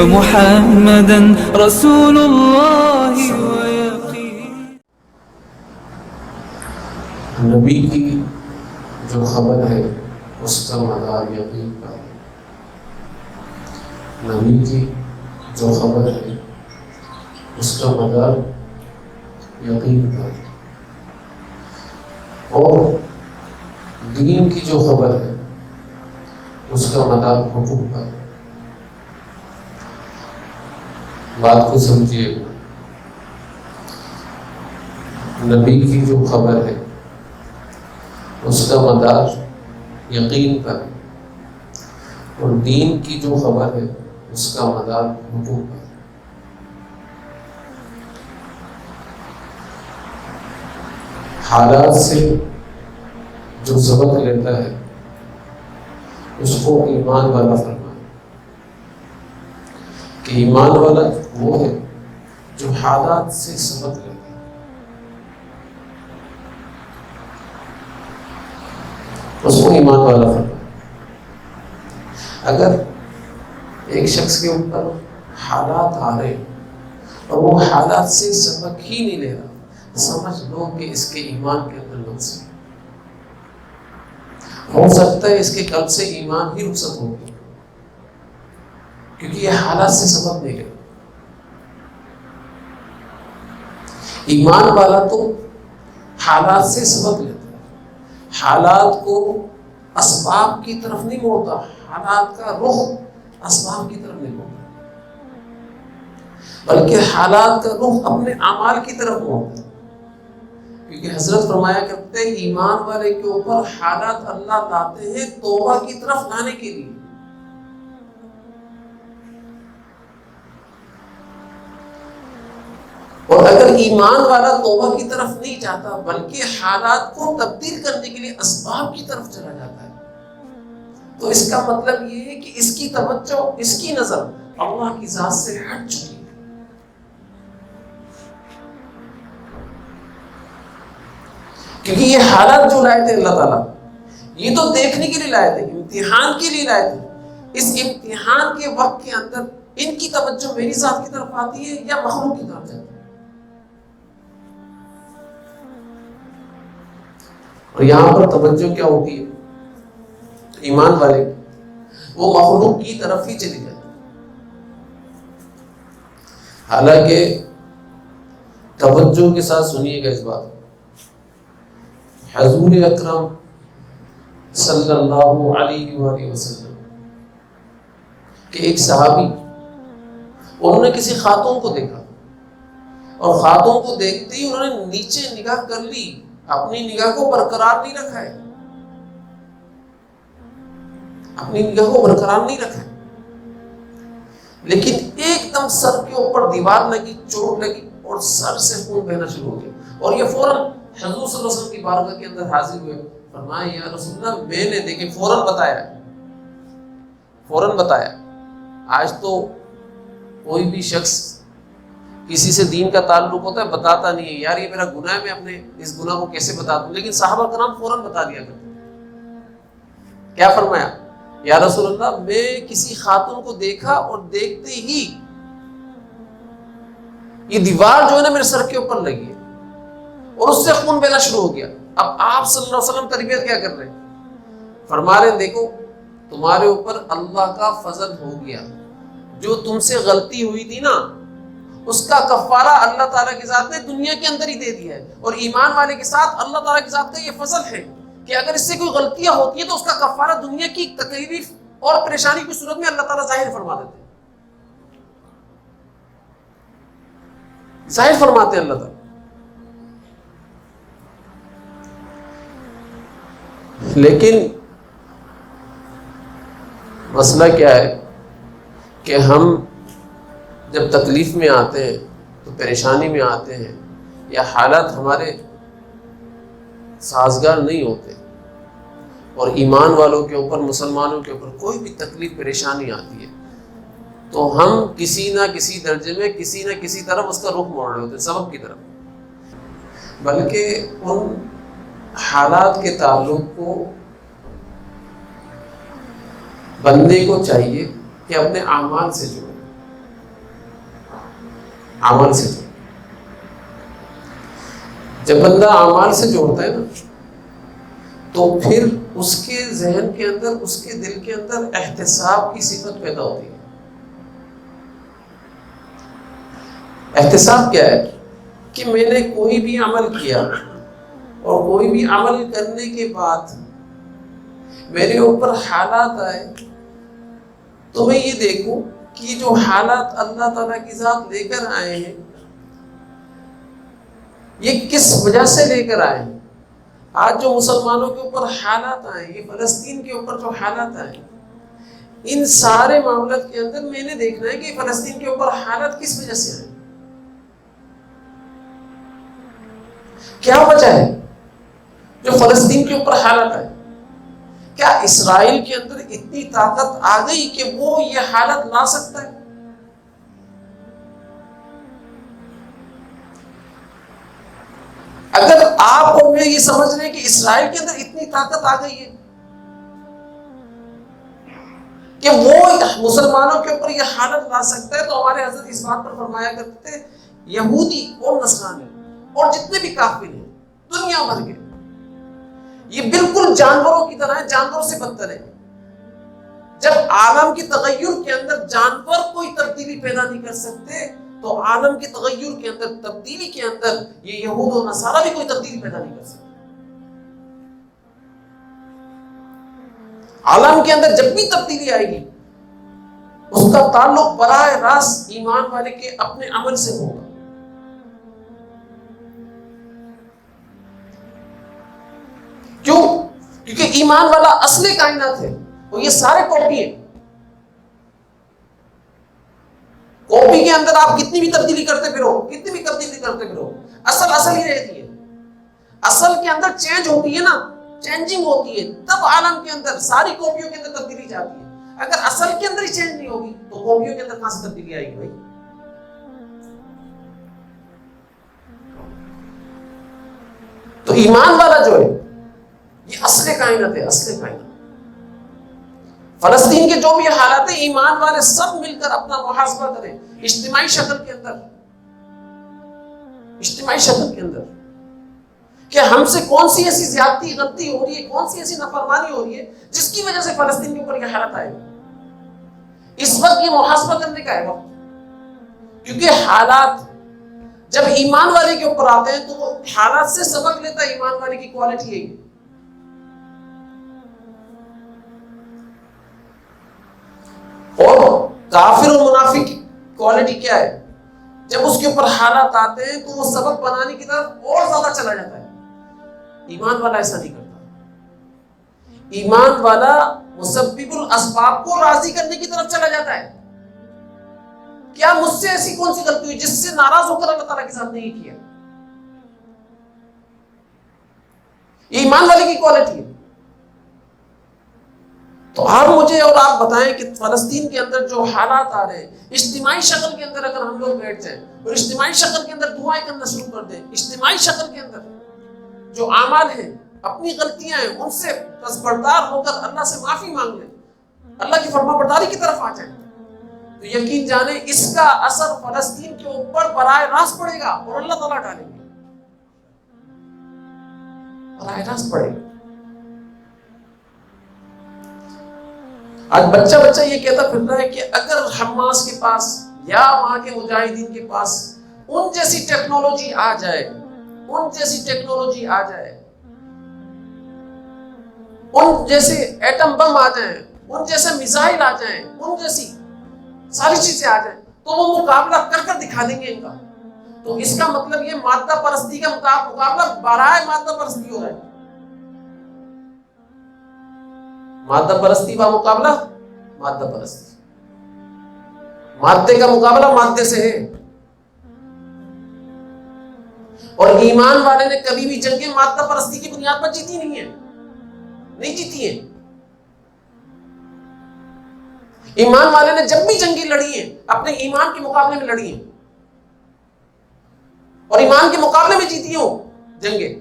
ومحمدا رسول الله ويقين. نبی کی جو خبر ہے اس کا مدار یقین پر. نبی کی جو خبر ہے اس کا مدار یقین پر، اور دین کی جو خبر ہے اس کا مدار حکم پر. بات کو سمجھیے. نبی کی جو خبر ہے اس کا مدار یقین پر، اور دین کی جو خبر ہے اس کا مدار حکم پر. حالات سے جو سبق لیتا ہے اس کو ایمان والا فرمائے کہ ایمان والا وہ ہے جو حالات سے سبق لیتا ہے. اس کو ایمان والا فرمائے. اگر ایک شخص کے اوپر حالات آ رہے اور وہ حالات سے سبق ہی نہیں لے رہا، سمجھ لو کہ اس کے ایمان کے اندر نقص ہے. ہو سکتا ہے اس کے قلب سے ایمان ہی رخصت ہو گیا، کیونکہ یہ حالات سے سبق نہیں لے. ایمان والا تو حالات سے سبق لیتا ہے، حالات کو اسباب کی طرف نہیں موڑتا، حالات کا رخ اسباب کی طرف نہیں موڑتا، بلکہ حالات کا رخ اپنے اعمال کی طرف موڑتا ہے. کیونکہ حضرت فرمایا کرتے ہیں ایمان والے کے اوپر حالات اللہ لاتے ہیں توبہ کی طرف لانے کے لیے. اور اگر ایمان والا توبہ کی طرف نہیں جاتا بلکہ حالات کو تبدیل کرنے کے لیے اسباب کی طرف چلا جاتا ہے، تو اس کا مطلب یہ ہے کہ اس کی توجہ، اس کی نظر اللہ کی ذات سے ہٹ چکی ہے. کیونکہ یہ حالات جو لائے تھے اللہ تعالیٰ، یہ تو دیکھنے کے لیے لائے تھے، امتحان کے لیے لائے تھے. اس امتحان کے وقت کے اندر ان کی توجہ میری ذات کی طرف آتی ہے یا مخلوق کی طرف جاتی ہے. اور یہاں پر توجہ کیا ہوتی ہے ایمان والے کی؟ وہ مخلوق کی طرف ہی چلی جاتی ہے. حالانکہ توجہ کے ساتھ سنیے گا اس بات. حضور اکرم صلی اللہ علیہ وآلہ وسلم کہ ایک صحابی، انہوں نے کسی خاتون کو دیکھا اور خاتون کو دیکھتے ہی انہوں نے نیچے نگاہ کر لی، اپنی نگاہ کو برقرار نہیں رکھا ہے، اپنی نگاہ کو برقرار نہیں رکھا ہے. لیکن ایک دم سر کے اوپر دیوار لگی، چوٹ لگی اور سر سے خون بہنا شروع ہو گیا. اور یہ فوراً حضور صلی اللہ علیہ وسلم کی بارگاہ کے اندر حاضر ہوئے. فرمایا یا رسول اللہ، میں نے دیکھے، فوراً بتایا. آج تو کوئی بھی شخص کسی سے دین کا تعلق ہوتا ہے بتاتا نہیں ہے، یار یہ میرا گناہ ہے، میں اپنے اس گناہ کو کیسے بتا دوں. لیکن صحابہ کرام فوراً بتا دیا کرتے. کیا فرمایا؟ یا رسول اللہ، میں کسی خاتون کو دیکھا اور دیکھتے ہی یہ دیوار جو ہے نا میرے سر کے اوپر لگی ہے اور اس سے خون بہنا شروع ہو گیا. اب آپ صلی اللہ علیہ وسلم تربیت کیا کر رہے ہیں؟ فرما رہے ہیں دیکھو تمہارے اوپر اللہ کا فضل ہو گیا، جو تم سے غلطی ہوئی تھی نا اس کا کفارہ اللہ تعالیٰ کی ذات نے دنیا کے اندر ہی دے دیا ہے. اور ایمان والے کے ساتھ اللہ تعالیٰ کی ذات کا یہ فضل ہے کہ اگر اس سے کوئی غلطیاں ہوتی ہیں تو اس کا کفارہ دنیا کی تکلیف اور پریشانی کی صورت میں اللہ تعالیٰ ظاہر فرما دیتے ہیں، ظاہر فرماتے ہیں اللہ تعالیٰ. لیکن مسئلہ کیا ہے کہ ہم جب تکلیف میں آتے ہیں تو پریشانی میں آتے ہیں یا حالات ہمارے سازگار نہیں ہوتے اور ایمان والوں کے اوپر، مسلمانوں کے اوپر کوئی بھی تکلیف پریشانی آتی ہے تو ہم کسی نہ کسی درجے میں کسی نہ کسی طرف اس کا رخ موڑ رہے ہوتے ہیں، سبب کی طرف. بلکہ ان حالات کے تعلق کو بندے کو چاہیے کہ اپنے اعمال سے جوڑے. عمل سے جوڑ. جب بندہ اعمال سے جوڑتا ہے نا تو پھر اس کے ذہن کے اندر، اس کے دل کے اندر احتساب کی صفت پیدا ہوتی ہے. احتساب کیا ہے؟ کہ میں نے کوئی بھی عمل کیا اور کوئی بھی عمل کرنے کے بعد میرے اوپر حالات آئے تو میں یہ دیکھوں کہ جو حالات اللہ تعالیٰ کی ذات لے کر آئے ہیں یہ کس وجہ سے لے کر آئے ہیں. آج جو مسلمانوں کے اوپر حالات آئے، یہ فلسطین کے اوپر جو حالات آئے، ان سارے معاملات کے اندر میں نے دیکھنا ہے کہ فلسطین کے اوپر حالات کس وجہ سے آئے، کیا وجہ ہے جو فلسطین کے اوپر حالات آئے. کیا اسرائیل کے اندر اتنی طاقت آ گئی کہ وہ یہ حالت لا سکتا ہے؟ اگر آپ اور میں یہ سمجھ رہے ہیں کہ اسرائیل کے اندر اتنی طاقت آ گئی ہے کہ وہ مسلمانوں کے اوپر یہ حالت لا سکتا ہے، تو ہمارے حضرت اس بات پر فرمایا کرتے تھے یہودی اور نصرانی اور جتنے بھی کافر ہیں دنیا بھر کے، یہ بالکل جانوروں کی طرح ہے، جانوروں سے بدتر ہے. جب عالم کی تغیر کے اندر جانور کوئی تبدیلی پیدا نہیں کر سکتے تو عالم کے تغیر کے اندر، تبدیلی کے اندر، یہ یہود و نصارہ بھی کوئی تبدیلی پیدا نہیں کر سکتے. عالم کے اندر جب بھی تبدیلی آئے گی اس کا تعلق براہ راست ایمان والے کے اپنے عمل سے ہوگا. کیوں؟ کیونکہ ایمان والا اصل کائنات ہے، وہ یہ سارے کاپی ہیں. کاپی کے اندر آپ کتنی بھی تبدیلی کرتے پھرو، کتنی بھی تبدیلی کرتے پھرو، اصل ہی رہتی ہے. اصل کے اندر چینج ہوتی ہے نا، چینجنگ ہوتی ہے، تب عالم کے اندر ساری کاپیوں کے اندر تبدیلی جاتی ہے. اگر اصل کے اندر ہی چینج نہیں ہوگی تو کاپیوں کے اندر کہاں سے تبدیلی آئے گی بھائی؟ تو ایمان والا جو ہے یہ اصل کائنات ہے، اصل کائنات. فلسطین کے جو بھی حالات ہیں ایمان والے سب مل کر اپنا محاسبہ کریں اجتماعی شکل کے اندر، اجتماعی شکل کے اندر، کہ ہم سے کون سی ایسی زیادتی غلطی ہو رہی ہے، کون سی ایسی نافرمانی ہو رہی ہے جس کی وجہ سے فلسطین کے اوپر یہ حالت آئے. اس وقت یہ محاسبہ کرنے کا ہے وقت، کیونکہ حالات جب ایمان والے کے اوپر آتے ہیں تو وہ حالات سے سبق لیتا ہے. ایمان والے کی کوالٹی یہی ہے. اور کافر و منافق کی کوالٹی کیا ہے؟ جب اس کے اوپر حالات آتے ہیں تو وہ سبق بنانے کی طرف اور زیادہ چلا جاتا ہے. ایمان والا ایسا نہیں کرتا. ایمان والا مسبب الاسباب کو راضی کرنے کی طرف چلا جاتا ہے. کیا مجھ سے ایسی کون سی غلطی ہوئی جس سے ناراض ہو کر اللہ تعالیٰ کے ساتھ نہیں کیا؟ یہ ایمان والے کی کوالٹی ہے. تو آپ مجھے اور آپ بتائیں کہ فلسطین کے اندر جو حالات آ رہے ہیں اجتماعی شکل کے اندر اگر ہم لوگ بیٹھ جائیں اور اجتماعی شکل کے اندر دعائیں کرنا شروع کر دیں، اجتماعی شکل کے اندر جو اعمال ہیں، اپنی غلطیاں ہیں، ان سے دستبردار ہو کر اللہ سے معافی مانگ لیں، اللہ کی فرما برداری کی طرف آ جائیں، تو یقین جانیں اس کا اثر فلسطین کے اوپر براہ راست پڑے گا اور اللہ تعالیٰ ڈالیں گے، براہ راست پڑے گا. آج بچہ یہ کہتا پھر رہا ہے کہ اگر حماس کے پاس یا وہاں کے مجاہدین کے پاس ان جیسی ٹیکنالوجی آ جائے، ان جیسی ٹیکنالوجی آ جائے، ان جیسے ایٹم بم آ جائیں، ان جیسے میزائل آ جائیں، ان جیسی ساری چیزیں آ جائیں تو وہ مقابلہ کر دکھا دیں گے ان کا. تو اس کا مطلب یہ مادہ پرستی کا مقابلہ برائے مادہ پرستی ہو رہا ہے. مادہ پرستی کا مقابلہ مادہ پرستی، مادے کا مقابلہ مادے سے ہے. اور ایمان والے نے کبھی بھی جنگیں مادہ پرستی کی بنیاد پر جیتی نہیں ہیں، نہیں جیتی ہیں. ایمان والے نے جب بھی جنگیں لڑی ہیں اپنے ایمان کے مقابلے میں لڑی ہیں اور ایمان کے مقابلے میں جیتی ہوں جنگیں.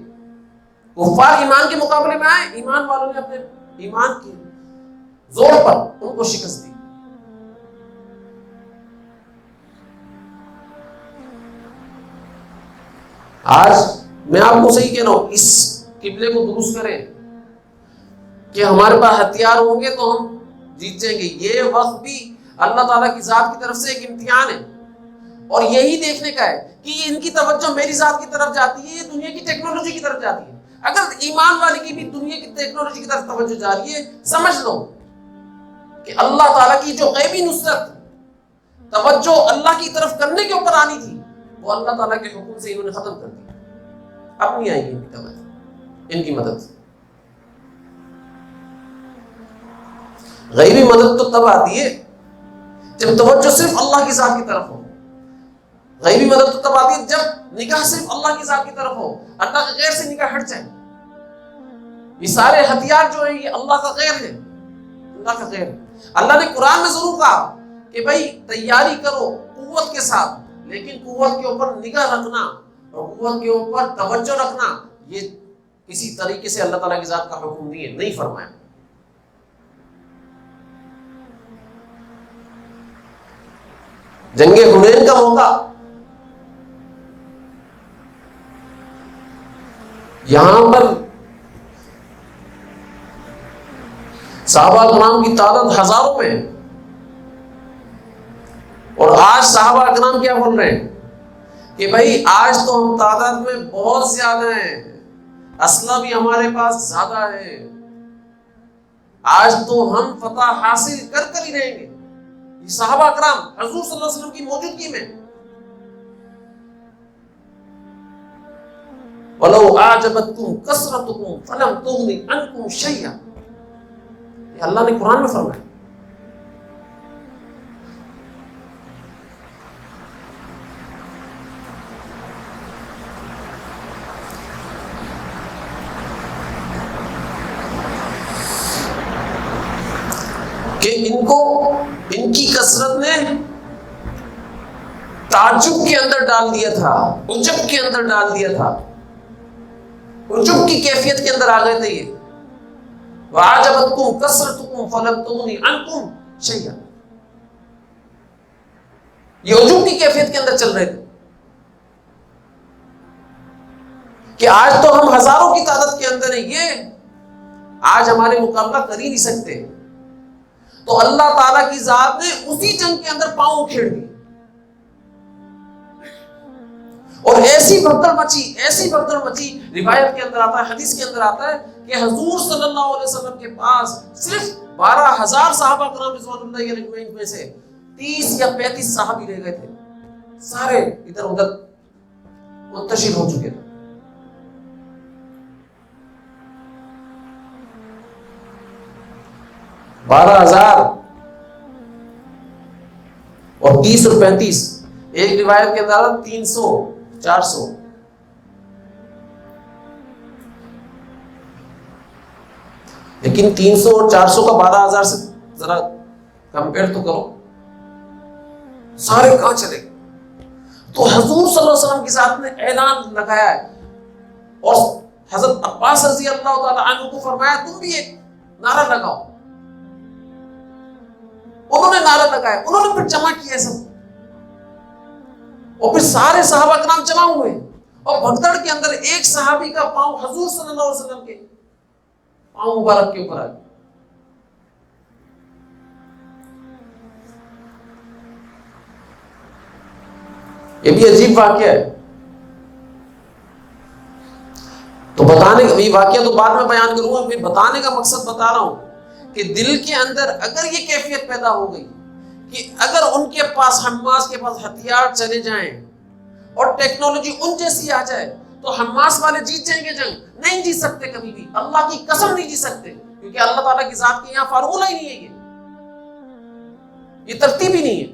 کفار ایمان کے مقابلے میں آئے، ایمان والوں نے اپنے ایمان کے زور پر ان کو شکست دی. آج میں آپ کو صحیح کہہ رہا ہوں، اس قبلے کو درست کریں کہ ہمارے پاس ہتھیار ہوں گے تو ہم جیت جائیں گے. یہ وقت بھی اللہ تعالیٰ کی ذات کی طرف سے ایک امتحان ہے، اور یہی دیکھنے کا ہے کہ ان کی توجہ میری ذات کی طرف جاتی ہے، یہ دنیا کی ٹیکنالوجی کی طرف جاتی ہے. اگر ایمان والے کی بھی دنیا کی ٹیکنالوجی کی طرف توجہ جا رہی ہے، سمجھ لو کہ اللہ تعالیٰ کی جو غیبی نصرت توجہ اللہ کی طرف کرنے کے اوپر آنی تھی، وہ اللہ تعالیٰ کے حکم سے انہوں نے ختم کر دی. اب نہیں آئے گی ان کی توجہ، ان کی مدد. غیبی مدد تو تب آتی ہے جب توجہ صرف اللہ کی ذات کی طرف ہو. غیبی مدد تو تب آتی ہے جب نگاہ صرف اللہ کی ذات کی طرف ہو، اللہ کے غیر سے نگاہ ہٹ جائے. یہ سارے ہتھیار جو ہیں یہ اللہ کا غیر ہے، اللہ کا غیر ہے. اللہ نے قرآن میں ضرور کہا کہ بھائی تیاری کرو قوت کے ساتھ، لیکن قوت کے اوپر نگاہ رکھنا اور قوت کے اوپر توجہ رکھنا یہ کسی طریقے سے اللہ تعالیٰ کی ذات کا حکم نہیں ہے، نہیں فرمایا. جنگ حنین کا موقع، یہاں پر صحابہ کرام کی تعداد ہزاروں میں، اور آج صحابہ کرام کیا بول رہے ہیں کہ بھائی آج تو ہم تعداد میں بہت زیادہ ہیں، اسلحہ بھی ہمارے پاس زیادہ ہے، آج تو ہم فتح حاصل کر ہی رہیں گے. یہ صحابہ کرام حضور صلی اللہ علیہ وسلم کی موجودگی میں، وَلَوْ أَعْجَبَتْكُمْ كَثْرَتُكُمْ فَلَمْ تُغْنِ عَنْكُمْ شَيْئًا، یہ اللہ نے قرآن میں فرمایا. کہ ان کی کثرت نے تعجب کے اندر ڈال دیا تھا، عجب کے اندر ڈال دیا تھا، عجب کی کیفیت کے اندر آ گئے تھے. یہ وَعَجَبَتْكُمْ كَثْرَتُكُمْ فَلَمْ تُغْنِ عَنْكُمْ شَيْئًا، یہ عجب کی کیفیت کے اندر چل رہے تھے کہ آج تو ہم ہزاروں کی تعداد کے اندر ہیں، یہ آج ہمارے مقابلہ کر ہی نہیں سکتے. تو اللہ تعالیٰ کی ذات نے اسی جنگ کے اندر پاؤں کھیڑ دی، اور ایسی بھگدڑ مچی. روایت کے اندر آتا ہے، حدیث کے اندر آتا ہے کہ حضور صلی اللہ علیہ وسلم کے پاس صرف 12,000 صحابہ کرام رضوان اللہ علیہ اجمعین میں سے 30 یا 35 صحابی رہ گئے تھے، سارے ادھر ادھر منتشر ہو چکے تھے. بارہ 12,000 اور 30 اور 35، ایک روایت کے اندر 300 400. لیکن 300 اور 400 کا 12,000 سے ذرا کمپیئر تو کرو، سارے کہاں چلے گئے؟ تو حضور صلی اللہ علیہ وسلم کی ذات نے اعلان لگایا ہے، اور حضرت عباس رضی اللہ تعالی عنہ کو فرمایا تم بھی ایک نعرہ لگاؤ. انہوں نے نعرہ لگایا، انہوں نے پھر جمع کیا سب، اور پھر سارے صحابہ کرام جمع ہوئے، اور بھگدڑ کے اندر ایک صحابی کا پاؤں حضور صلی اللہ علیہ وسلم کے پاؤں مبارک کے اوپر آ گیا. یہ بھی عجیب واقعہ ہے. تو بتانے کا یہ واقعہ تو بعد میں بیان کروں گا، میں بتانے کا مقصد بتا رہا ہوں کہ دل کے اندر اگر یہ کیفیت پیدا ہو گئی کہ اگر ان کے پاس، حماس کے پاس ہتھیار چلے جائیں اور ٹیکنالوجی ان جیسی آ جائے تو حماس والے جیت جائیں گے جنگ؟ نہیں جیت سکتے کبھی بھی، اللہ کی قسم نہیں جیت سکتے، کیونکہ اللہ تعالیٰ کی ذات کے یہاں فارمولہ ہی نہیں ہے، یہ ترتیب ہی نہیں ہے.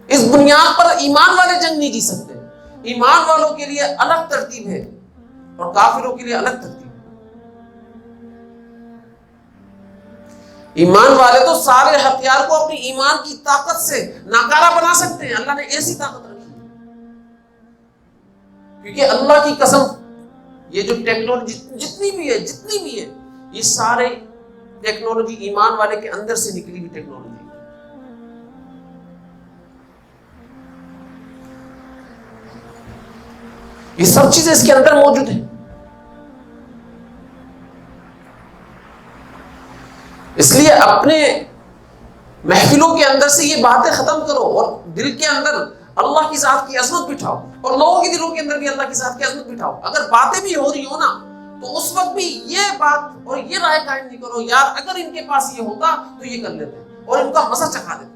اس بنیاد پر ایمان والے جنگ نہیں جیت سکتے. ایمان والوں کے لیے الگ ترتیب ہے اور کافروں کے لیے الگ ترتیب. ایمان والے تو سارے ہتھیار کو اپنی ایمان کی طاقت سے ناکارہ بنا سکتے ہیں، اللہ نے ایسی طاقت رکھی ہے. کیونکہ اللہ کی قسم یہ جو ٹیکنالوجی جتنی بھی ہے یہ سارے ٹیکنالوجی ایمان والے کے اندر سے نکلی ہوئی ٹیکنالوجی. یہ سب چیزیں اس کے اندر موجود ہیں. اس لیے اپنے محفلوں کے اندر سے یہ باتیں ختم کرو اور دل کے اندر اللہ کی ذات کی عظمت بٹھاؤ اور لوگوں کے دلوں کے اندر بھی اللہ کی ذات کی عظمت بٹھاؤ. اگر باتیں بھی ہو رہی ہو نا تو اس وقت بھی یہ بات اور یہ رائے قائم نہیں کرو یار اگر ان کے پاس یہ ہوتا تو یہ کر لیتے اور ان کا مزہ چکھا دیتے.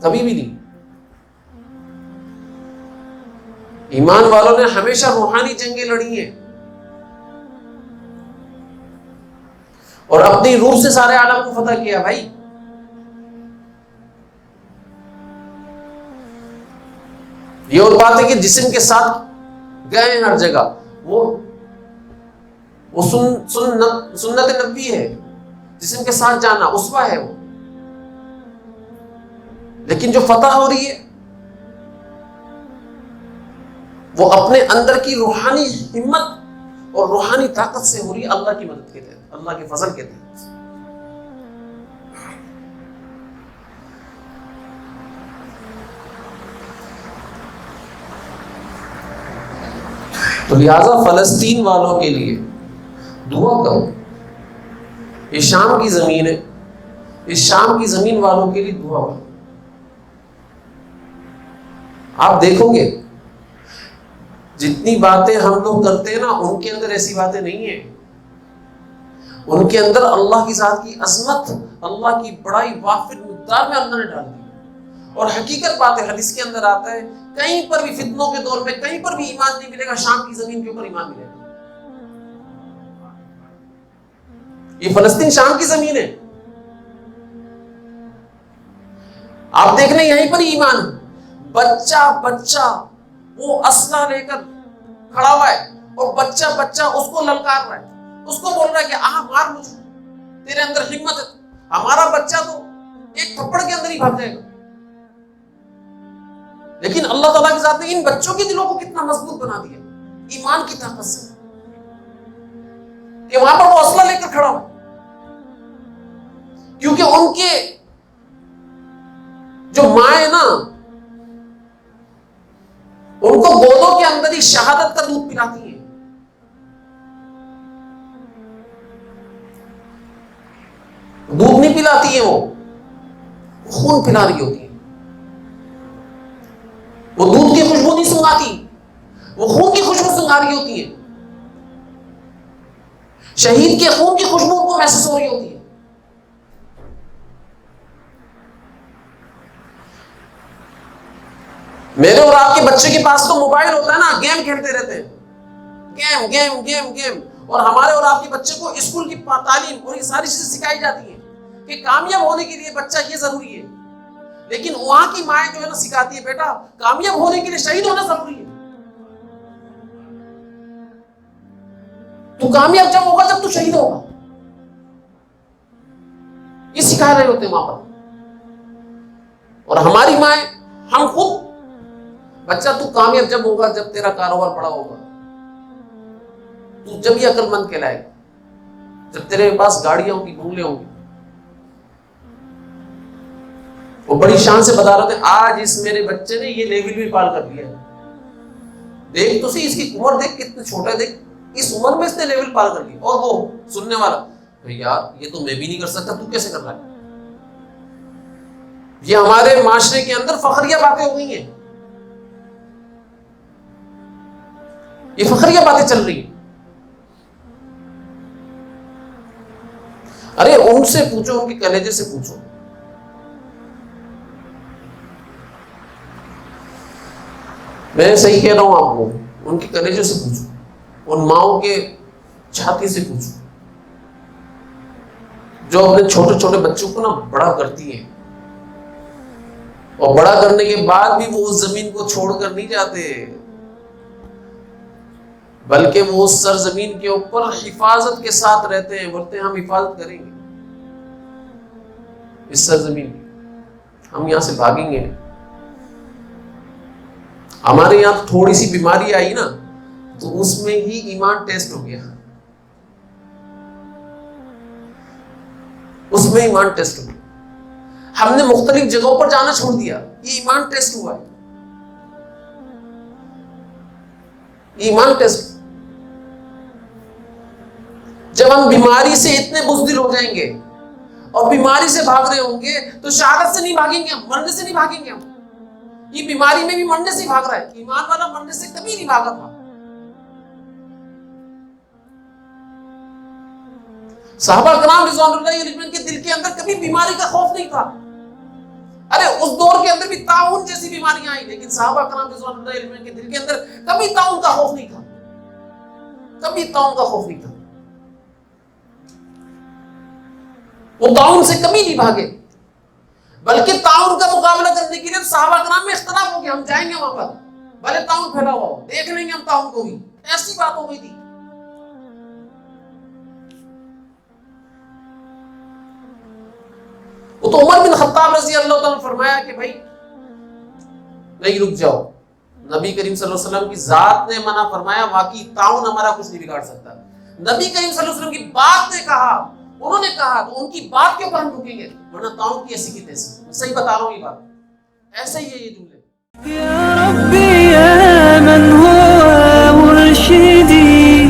کبھی بھی نہیں. ایمان والوں نے ہمیشہ روحانی جنگیں لڑی ہیں اور اپنی روح سے سارے عالم کو فتح کیا بھائی. یہ اور بات ہے کہ جسم کے ساتھ گئے ہر جگہ وہ سنت نبی ہے. جسم کے ساتھ جانا اسوہ ہے وہ. لیکن جو فتح ہو رہی ہے وہ اپنے اندر کی روحانی ہمت اور روحانی طاقت سے ہو رہی ہے اللہ کی مدد کے تحت, اللہ کے فضل کے تحت. تو لہذا فلسطین والوں کے لیے دعا کرو. یہ شام کی زمین ہے, اس شام کی زمین والوں کے لیے دعا کرو. آپ دیکھو گے جتنی باتیں ہم لوگ کرتے ہیں نا ان کے اندر ایسی باتیں نہیں ہیں. ان کے اندر اللہ کی ذات کی عظمت, اللہ کی بڑائی وافر مقدار میں اللہ نے ڈال دی. اور حقیقت بات ہے, حدیث کے اندر آتا ہے کہیں پر بھی فتنوں کے دور میں کہیں پر بھی ایمان نہیں ملے گا, شام کی زمین کے اوپر ایمان ملے گا. یہ فلسطین شام کی زمین ہے. آپ دیکھ لیں یہیں پر ہی ایمان ہے. بچہ وہ اسلحہ لے کر کھڑا ہوا ہے اور بچہ اس کو للکار رہا ہے, اس کو بول رہا ہے کہ مار مجھے, تیرے اندر ہمت ہے. ہمارا بچہ تو ایک تھپڑ کے اندر ہی بھاگ جائے گا. لیکن اللہ تعالیٰ کی ذات نے ان بچوں کے دلوں کو کتنا مضبوط بنا دیا ایمان کی طاقت سے کہ وہاں پر وہ اسلحہ لے کر کھڑا ہوا, کیونکہ ان کے جو ماں ہے نا ان کو گودوں کے اندر ہی شہادت کا دودھ پلاتی ہیں. دودھ نہیں پلاتی ہیں, وہ خون پلا رہی ہوتی ہیں. وہ دودھ کی خوشبو نہیں سنگاتی, وہ خون کی خوشبو سنگا رہی ہوتی ہے. شہید کے خون کی خوشبو کو محسوس ہو رہی ہوتی ہے. میرے اور آپ کے بچے کے پاس تو موبائل ہوتا ہے نا, گیم کھیلتے رہتے ہیں, گیم گیم گیم گیم. اور ہمارے اور آپ کے بچے کو اسکول کی تعلیم اور یہ ساری چیزیں سکھائی جاتی ہیں کہ کامیاب ہونے کے لیے بچہ یہ ضروری ہے. لیکن وہاں کی مائیں جو ہے نا سکھاتی ہے بیٹا کامیاب ہونے کے لیے شہید ہونا ضروری ہے. تو کامیاب جب ہوگا جب تو شہید ہوگا, یہ سکھا رہے ہوتے ہیں وہاں پر. اور ہماری مائیں, ہم خود بچہ تو کامیاب جب ہوگا جب تیرا کاروبار بڑا ہوگا, تو جب یہ عقل مند کہلائے گا, جب تیرے پاس گاڑیاں ہوں گی, بنگلے ہوں گے. وہ بڑی شان سے بتا رہے تھے آج اس میرے بچے نے یہ لیول بھی پار کر لیا. دیکھ تو صحیح اس کی عمر دیکھ کتنے چھوٹا ہے, دیکھ اس عمر میں اس نے لیول پار کر لیا. اور وہ سننے والا یار یہ تو میں بھی نہیں کر سکتا, تو کیسے کر رہا ہے. یہ ہمارے معاشرے کے اندر فخریہ باتیں ہو گئی ہیں, یہ فخریہ باتیں چل رہی ہیں. ارے ان سے پوچھو, ان کے کلیجے سے پوچھو. میں صحیح کہہ رہا ہوں آپ کو, ان کے کلیجے سے پوچھو, ان ماؤں کے چھاتی سے پوچھو جو اپنے چھوٹے چھوٹے بچوں کو نا بڑا کرتی ہیں, اور بڑا کرنے کے بعد بھی وہ اس زمین کو چھوڑ کر نہیں جاتے, بلکہ وہ اس سرزمین کے اوپر حفاظت کے ساتھ رہتے ہیں. بولتے ہیں ہم حفاظت کریں گے اس سرزمین کی, ہم یہاں سے بھاگیں گے. ہمارے یہاں تھوڑی سی بیماری آئی نا تو اس میں ہی ایمان ٹیسٹ ہو گیا, اس میں ایمان ٹیسٹ ہو گیا. ہم نے مختلف جگہوں پر جانا چھوڑ دیا, یہ ایمان ٹیسٹ ہوا ہے. ایمان ٹیسٹ. جب ہم بیماری سے اتنے بزدل ہو جائیں گے اور بیماری سے بھاگ رہے ہوں گے تو شہادت سے نہیں بھاگیں گے ہم, مرنے سے نہیں بھاگیں گے ہم. یہ بیماری میں بھی مرنے سے بھاگ رہا ہے. ایمان والا مرنے سے کبھی نہیں بھاگا تھا. صحابہ کرام رضوان اللہ علیہم کے دل کے اندر کبھی بیماری کا خوف نہیں تھا. ارے اس دور کے اندر بھی طاعون جیسی بیماریاں آئی, لیکن صحابہ کرام رضوان اللہ علیہم کے دل کے اندر کبھی طاعون کا خوف نہیں تھا. کبھی طاعون کا خوف نہیں تھا. وہ طاعون سے کبھی نہیں بھاگے, بلکہ طاعون کا مقابلہ کرنے کے لیے صحابہ کرام میں اختلاف ہو گیا. ہم جائیں گے وہاں پر, بھلے طاعون پھیلا ہوا ہو, دیکھ لیں گے ہم طاعون کو بھی. ایسی بات ہو گئی تھی. وہ تو عمر بن خطاب رضی اللہ تعالیٰ نے فرمایا کہ بھائی نہیں, رک جاؤ. نبی کریم صلی اللہ علیہ وسلم کی ذات نے منع فرمایا, واقعی طاعون ہمارا کچھ نہیں بگاڑ سکتا. نبی کریم صلی اللہ علیہ وسلم کی بات نے کہا, انہوں نے کہا, تو ان کی بات کے اوپر ہم رکیں گے, ورنہ طاعون کی ایسی کی تیسی. میں صحیح بتا رہا ہوں یہ بات, ایسا ہی ہے یہ جملے. يا ربي يا من هو مرشدي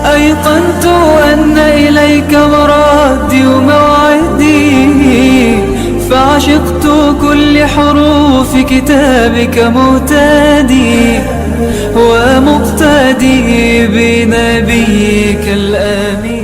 أيقنت أن إليك مرادي وموعدي فعشقت كل حروف كتابك مهتدي ومقتدي بنبيك الأمين.